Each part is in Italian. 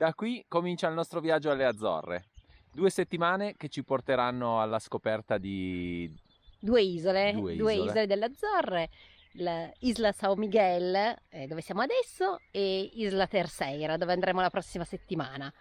Da qui comincia il nostro viaggio alle Azzorre. 2 settimane che ci porteranno alla scoperta di due isole isole. delle Azzorre, Isla São Miguel, dove siamo adesso, e Isla Terceira, dove andremo la prossima settimana.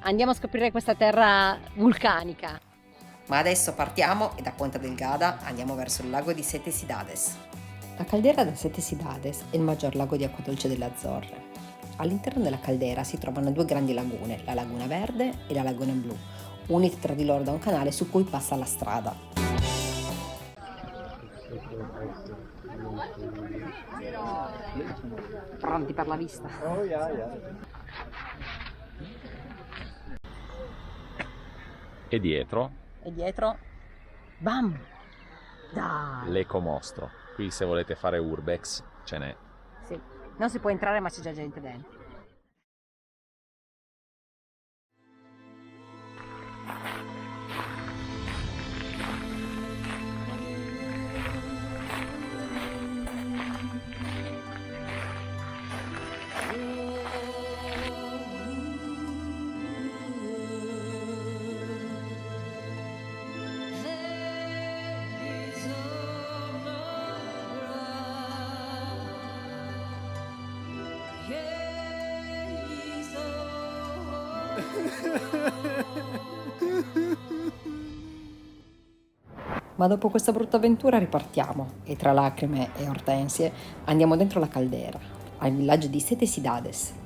Andiamo a scoprire questa terra vulcanica. Ma adesso partiamo e da Ponta Delgada andiamo verso il lago di Sete Cidades. La caldera da Sete Cidades è il maggior lago di acqua dolce delle Azzorre. All'interno della caldera si trovano 2 grandi lagune, la Laguna Verde e la Laguna Blu, unite tra di loro da un canale su cui passa la strada. Pronti per la vista? Oh, yeah. E dietro E dietro, bam! Dai! l'ecomostro. Qui se volete fare urbex ce n'è. Sì. Non si può entrare, ma c'è già gente dentro. Ma dopo questa brutta avventura ripartiamo e tra lacrime e ortensie andiamo dentro la caldera, al villaggio di Sete Cidades.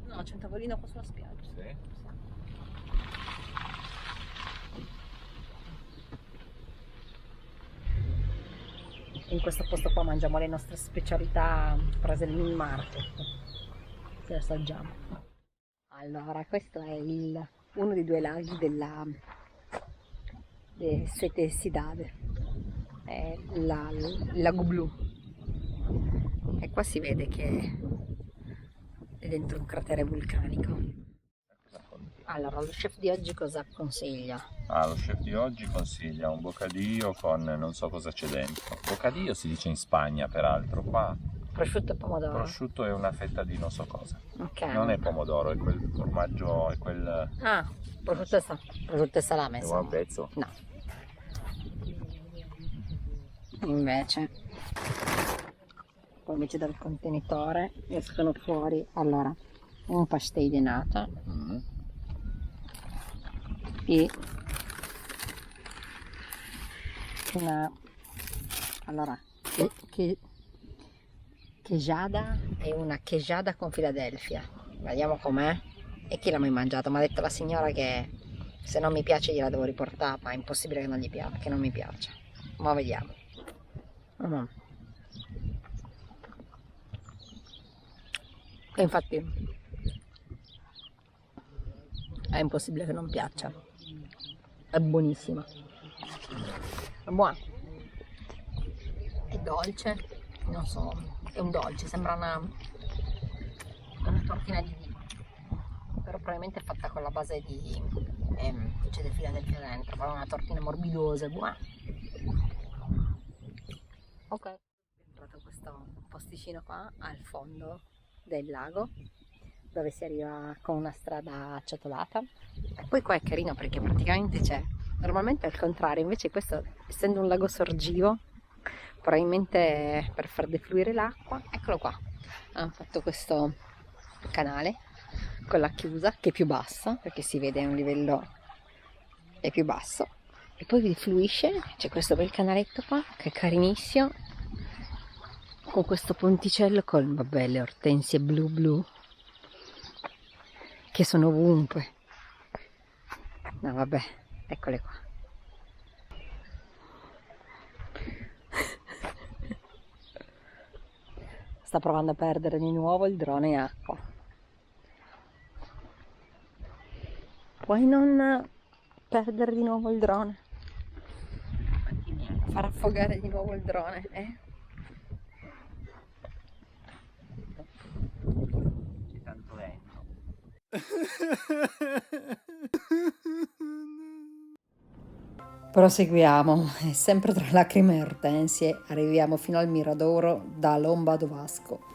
No, c'è un tavolino qua sulla spiaggia. Sì. In questo posto qua mangiamo le nostre specialità prese nel mini market. Le assaggiamo. Allora, questo è uno dei 2 laghi della Sete Cidades, è il lago blu. E qua si vede che è dentro un cratere vulcanico. Allora, lo chef di oggi cosa consiglia? Lo chef di oggi consiglia un bocadillo con non so cosa c'è dentro. Bocadillo si dice in Spagna, peraltro. Qua Prosciutto e pomodoro. prosciutto è una fetta di non so cosa. Ok. Non è pomodoro, è quel formaggio, è quel... Ah, prosciutto e salame. È un pezzo. No. Invece, poi invece dal contenitore escono fuori, allora, un pastel di nata e una, allora, queiada e una queiada con Philadelphia. Vediamo com'è. E chi l'ha mai mangiato? Mi ha detto la signora che se non mi piace gliela devo riportare, ma è impossibile che non gli piace, che non mi piaccia. Ma vediamo. E infatti è impossibile che non piaccia. È buonissima. È buona. È dolce, non so, è un dolce, sembra una tortina di vino, però probabilmente è fatta con la base di c'è del Philadelphia dentro, però è una tortina morbidosa, buona. Ok, ho entrato in questo posticino qua al fondo del lago, dove si arriva con una strada acciotolata, e poi qua è carino perché praticamente c'è, normalmente al contrario, invece questo, essendo un lago sorgivo, probabilmente per far defluire l'acqua, eccolo qua, hanno fatto questo canale con la chiusa che è più bassa, perché si vede un livello è più basso, e poi vi fluisce, c'è questo bel canaletto qua che è carinissimo, con questo ponticello con, vabbè, le ortensie blu blu che sono ovunque. No, vabbè, eccole qua. Sta provando a perdere di nuovo il drone in acqua. Puoi non perdere di nuovo il drone? Far affogare di nuovo il drone, eh? C'è tanto vento. Proseguiamo, e sempre tra lacrime e ortensie arriviamo fino al Miradoro da Lomba do Vasco.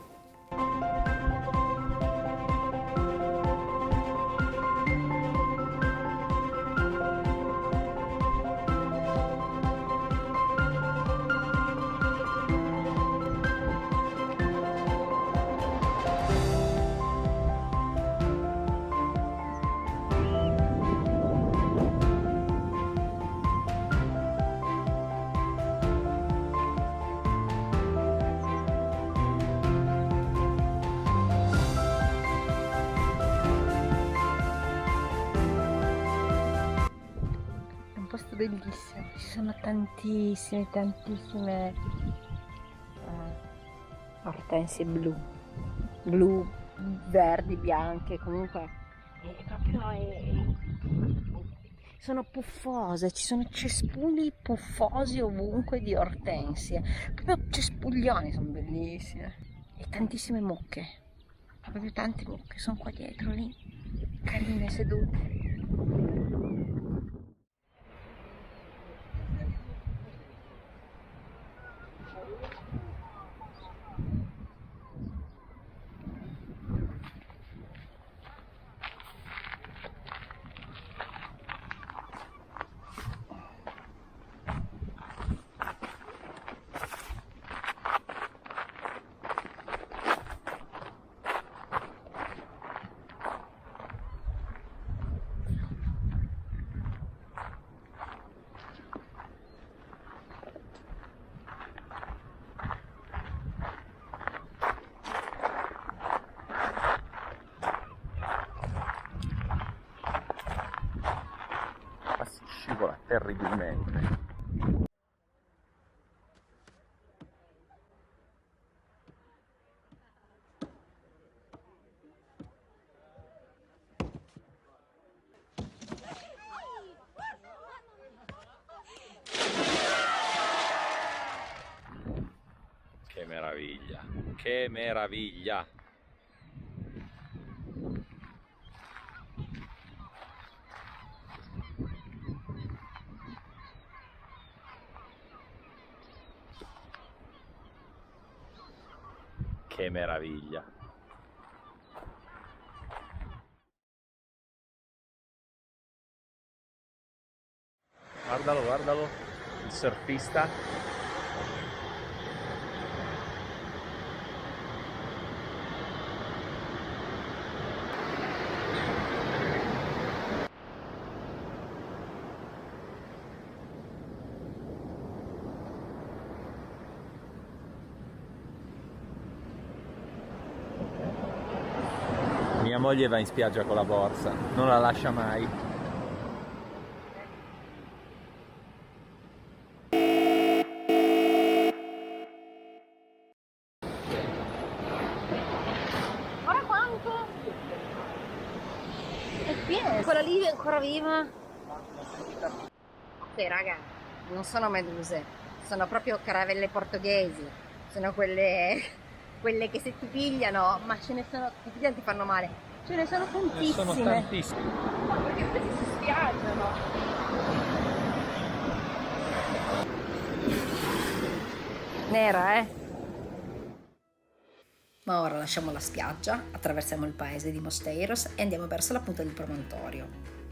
È un posto bellissimo, ci sono tantissime ortensie blu, verdi, bianche, comunque è proprio sono puffose, ci sono cespugli puffosi ovunque di ortensie, proprio cespuglioni, sono bellissime, e tantissime mucche, proprio tante mucche, sono qua dietro lì, carine sedute. Ma si scivola terribilmente. Che meraviglia, che meraviglia! Che meraviglia! Guardalo, guardalo, il surfista. Mi Mia moglie va in spiaggia con la borsa, non la lascia mai. Guarda quanto! È pieno! Quella lì è ancora viva? Sì, raga, non sono meduse, sono proprio caravelle portoghesi, sono quelle che se ti pigliano, ma ce ne sono, ti pigliano ti fanno male, ce ne sono tantissime. Sono tantissime. Ma perché questi si spiaggiano? Nera, eh? Ma ora lasciamo la spiaggia, attraversiamo il paese di Mosteiros e andiamo verso la punta del promontorio,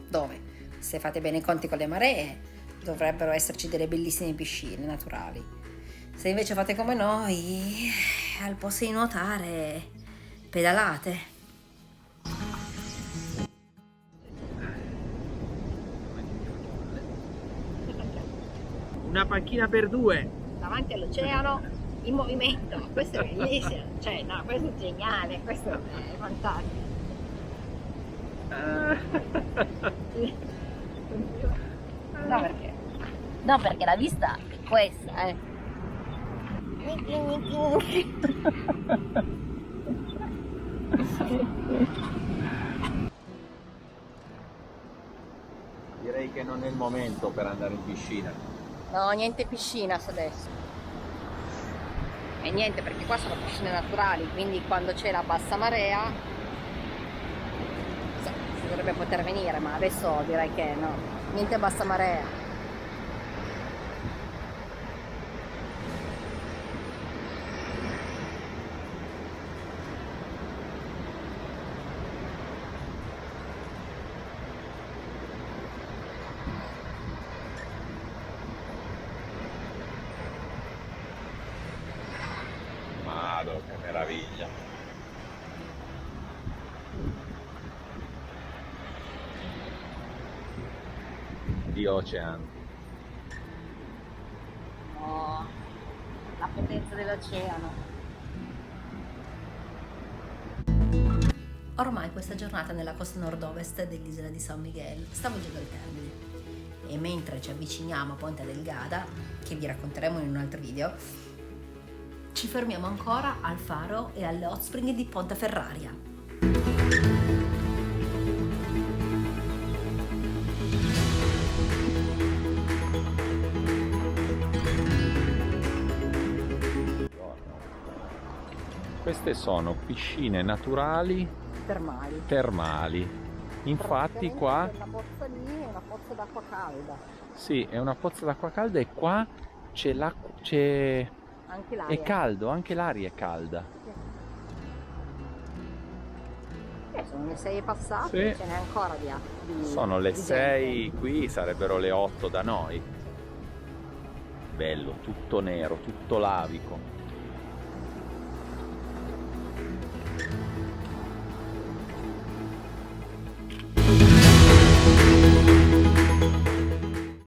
dove, se fate bene i conti con le maree, dovrebbero esserci delle bellissime piscine naturali. Se invece fate come noi, al posto di nuotare, pedalate. Una panchina per due. Davanti all'oceano, in movimento, questo è bellissimo, cioè no, questo è geniale, questo è fantastico. No perché? No perché la vista è questa, Direi che non è il momento per andare in piscina. No, niente piscina adesso. E niente, perché qua sono piscine naturali, quindi quando c'è la bassa marea si dovrebbe poter venire, ma adesso direi che no, niente bassa marea. Mado, che meraviglia. Di oceano. Oh, la potenza dell'oceano. Ormai questa giornata nella costa nord-ovest dell'isola di San Miguel sta volgendo al termine e mentre ci avviciniamo a Ponta Delgada, che vi racconteremo in un altro video, ci fermiamo ancora al faro e alle hot spring di Ponteferraria. Queste sono piscine naturali termali. Infatti qua Quella pozza lì è una pozza d'acqua calda. sì, è una pozza d'acqua calda e qua c'è l'acqua, c'è... Anche l'aria. è caldo, anche l'aria è calda. Sono le 6 passate, Sì. ce n'è ancora di Sono le di 6 gente. qui, sarebbero le 8 da noi. Bello, tutto nero, tutto lavico.